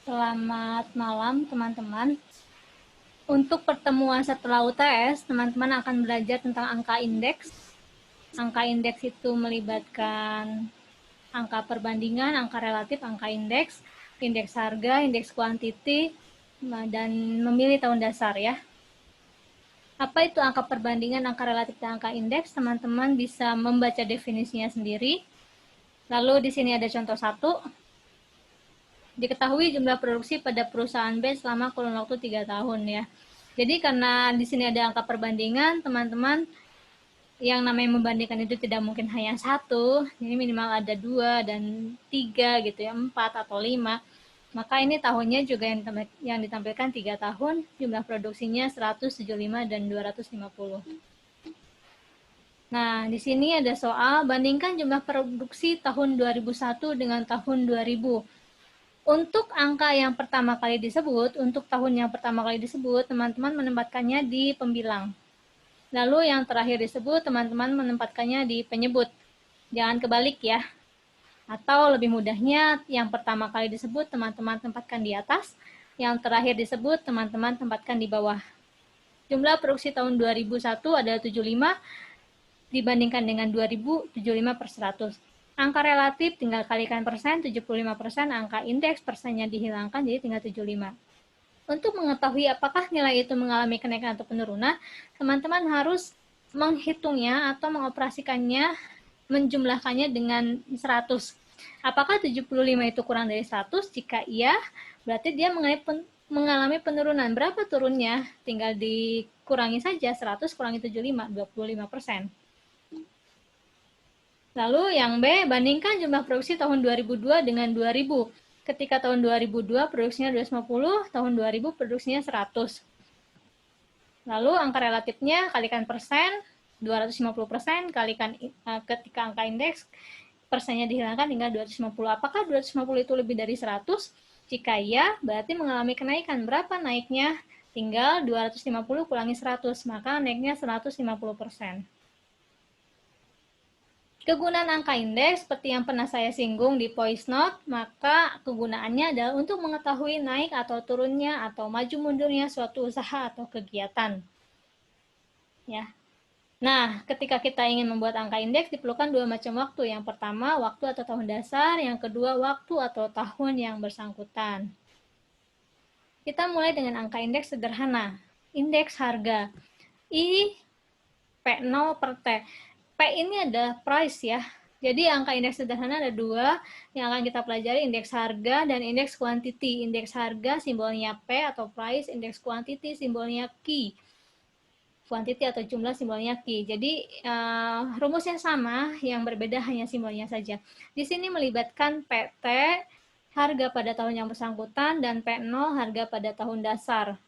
Selamat malam teman-teman. Untuk pertemuan setelah UTS, teman-teman akan belajar tentang angka indeks. Angka indeks itu melibatkan angka perbandingan, angka relatif, angka indeks, indeks harga, indeks kuantiti, dan memilih tahun dasar ya. Apa itu angka perbandingan, angka relatif, dan angka indeks? Teman-teman bisa membaca definisinya sendiri. Lalu di sini ada contoh 1. Diketahui jumlah produksi pada perusahaan B selama kurun waktu 3 tahun ya. Jadi karena di sini ada angka perbandingan, teman-teman yang namanya membandingkan itu tidak mungkin hanya 1, jadi minimal ada 2 dan 3 gitu ya, 4 atau 5. Maka ini tahunnya juga yang ditampilkan 3 tahun, jumlah produksinya 175 dan 250. Nah, di sini ada soal bandingkan jumlah produksi tahun 2001 dengan tahun 2000. Untuk angka yang pertama kali disebut, untuk tahun yang pertama kali disebut, teman-teman menempatkannya di pembilang. Lalu yang terakhir disebut, teman-teman menempatkannya di penyebut. Jangan kebalik ya. Atau lebih mudahnya, yang pertama kali disebut, teman-teman tempatkan di atas. Yang terakhir disebut, teman-teman tempatkan di bawah. Jumlah produksi tahun 2001 adalah 75, dibandingkan dengan 2000, 75 per 100. Angka relatif tinggal kalikan persen, 75%, angka indeks persennya dihilangkan, jadi tinggal 75. Untuk mengetahui apakah nilai itu mengalami kenaikan atau penurunan, teman-teman harus menghitungnya atau mengoperasikannya, menjumlahkannya dengan 100. Apakah 75 itu kurang dari 100? Jika iya, berarti dia mengalami penurunan. Berapa turunnya? Tinggal dikurangi saja, 100 kurangi 75, 25%. Lalu yang B, bandingkan jumlah produksi tahun 2002 dengan 2000. Ketika tahun 2002 produksinya 250, tahun 2000 produksinya 100. Lalu angka relatifnya kalikan persen, 250% kalikan ketika angka indeks, persennya dihilangkan tinggal 250. Apakah 250 itu lebih dari 100? Jika iya, berarti mengalami kenaikan. Berapa naiknya? Tinggal 250 kurangi 100, maka naiknya 150%. Kegunaan angka indeks seperti yang pernah saya singgung di voice note, maka kegunaannya adalah untuk mengetahui naik atau turunnya atau maju mundurnya suatu usaha atau kegiatan. Ya. Nah, ketika kita ingin membuat angka indeks diperlukan 2 macam waktu. Yang pertama, waktu atau tahun dasar, yang kedua, waktu atau tahun yang bersangkutan. Kita mulai dengan angka indeks sederhana. Indeks harga. I P0 per T. P ini adalah price ya. Jadi angka indeks sederhana ada 2 yang akan kita pelajari, indeks harga dan indeks quantity. Indeks harga simbolnya P atau price, indeks quantity simbolnya Q. Quantity atau jumlah simbolnya Q. Jadi rumusnya sama, yang berbeda hanya simbolnya saja. Di sini melibatkan PT, harga pada tahun yang bersangkutan, dan P0, harga pada tahun dasar.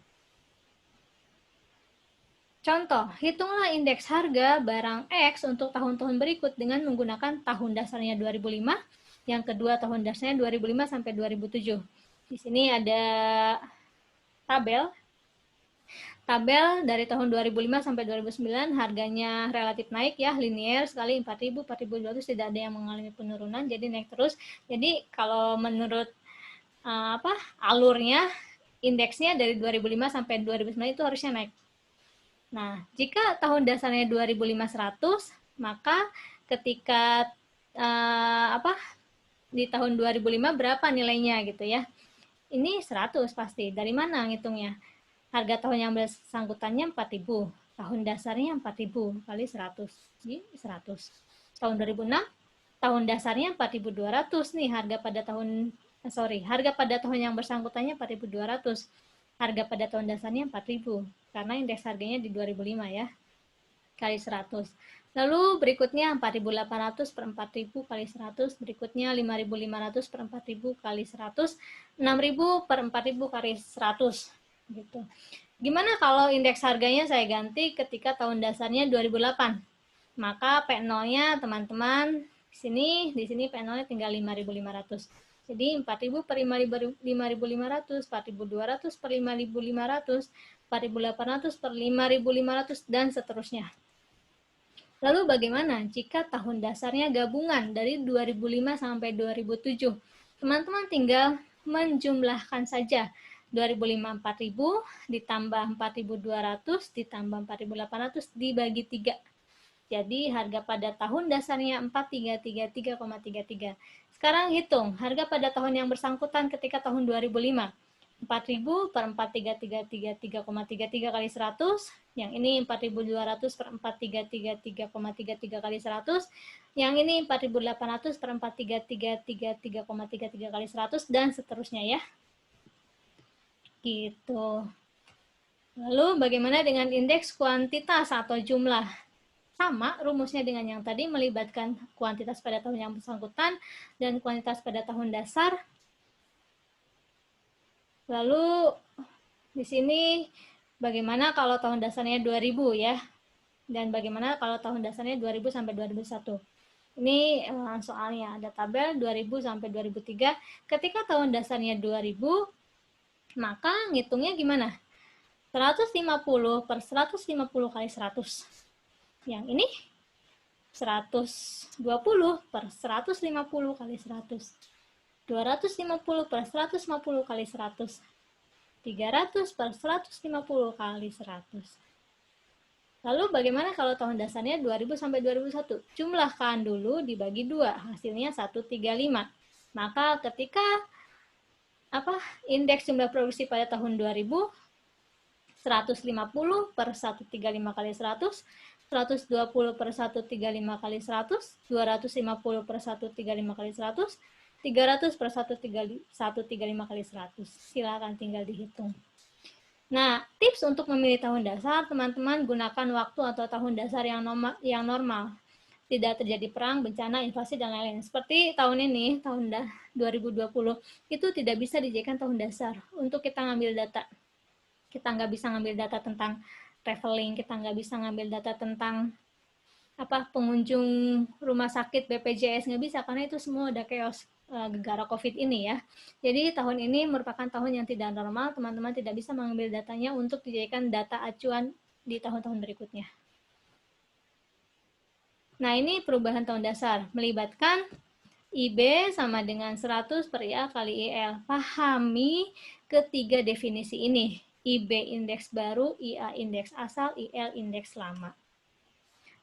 Contoh, hitunglah indeks harga barang X untuk tahun-tahun berikut dengan menggunakan tahun dasarnya 2005, yang kedua tahun dasarnya 2005 sampai 2007. Di sini ada tabel dari tahun 2005 sampai 2009, harganya relatif naik ya, linear sekali, 4.000, 4.200, tidak ada yang mengalami penurunan, jadi naik terus. Jadi kalau menurut alurnya, indeksnya dari 2005 sampai 2009 itu harusnya naik. Nah, jika tahun dasarnya 2005 100, maka ketika di tahun 2005 berapa nilainya gitu ya. Ini 100 pasti. Dari mana ngitungnya? Harga tahun yang bersangkutannya 4.000, tahun dasarnya 4.000 kali 100. Jadi 100. Tahun 2006 tahun dasarnya 4.200 nih, harga pada tahun yang bersangkutannya 4.200. Harga pada tahun dasarnya 4.000 karena indeks harganya di 2005 ya, kali 100. Lalu berikutnya 4.800 per 4.000 kali 100, berikutnya 5.500 per 4.000 kali 100, 6.000 per 4.000 kali 100 gitu. Gimana kalau indeks harganya saya ganti ketika tahun dasarnya 2008? Maka P0-nya teman-teman di sini P0-nya tinggal 5.500. Jadi 4.000 per 5.500, 4.200 per 5.500, 4.800 per 5.500, dan seterusnya. Lalu bagaimana jika tahun dasarnya gabungan dari 2005 sampai 2007? Teman-teman tinggal menjumlahkan saja 2005 4000 ditambah 4200 ditambah 4800 dibagi 3. Jadi harga pada tahun dasarnya 4333,33. Sekarang hitung harga pada tahun yang bersangkutan ketika tahun 2005. 4000 per 4333,33 kali 100, yang ini 4200 per 4333,33 kali 100, yang ini 4800 per 4333,33 kali 100, dan seterusnya ya. Gitu. Lalu bagaimana dengan indeks kuantitas atau jumlah? Sama rumusnya dengan yang tadi, melibatkan kuantitas pada tahun yang bersangkutan dan kuantitas pada tahun dasar. Lalu di sini bagaimana kalau tahun dasarnya 2000 ya, dan bagaimana kalau tahun dasarnya 2000 sampai 2001. Ini soalnya ada tabel 2000 sampai 2003. Ketika tahun dasarnya 2000, maka ngitungnya gimana? 150 per 150 kali 100. Yang ini 120 per 150 kali 100. 250 per 150 kali 100. 300 per 150 kali 100. Lalu bagaimana kalau tahun dasarnya 2000 sampai 2001? Jumlahkan dulu dibagi 2, hasilnya 135. Maka ketika indeks jumlah produksi pada tahun 2000, 150 per 135 kali 100, 120 per 135 kali 100, 250 per 135 kali 100, 300 per 135 kali 100. Silakan tinggal dihitung. Nah, tips untuk memilih tahun dasar, teman-teman gunakan waktu atau tahun dasar yang normal. Tidak terjadi perang, bencana, inflasi, dan lain-lain. Seperti tahun ini, tahun 2020, itu tidak bisa dijadikan tahun dasar untuk kita ngambil data. Kita nggak bisa ngambil data tentang traveling, kita nggak bisa ngambil data tentang pengunjung rumah sakit BPJS, nggak bisa, karena itu semua udah chaos gegara COVID ini ya. Jadi tahun ini merupakan tahun yang tidak normal, teman-teman tidak bisa mengambil datanya untuk dijadikan data acuan di tahun-tahun berikutnya. Nah, ini perubahan tahun dasar, melibatkan IB sama dengan 100 per IA kali IL. Pahami ketiga definisi ini. IB indeks baru, IA indeks asal, IL indeks lama.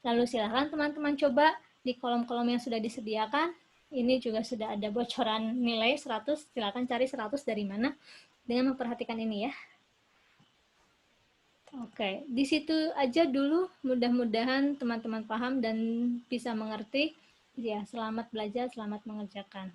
Lalu silakan teman-teman coba di kolom-kolom yang sudah disediakan. Ini juga sudah ada bocoran nilai 100, silakan cari 100 dari mana dengan memperhatikan ini ya. Oke, di situ aja dulu, mudah-mudahan teman-teman paham dan bisa mengerti. Ya, selamat belajar, selamat mengerjakan.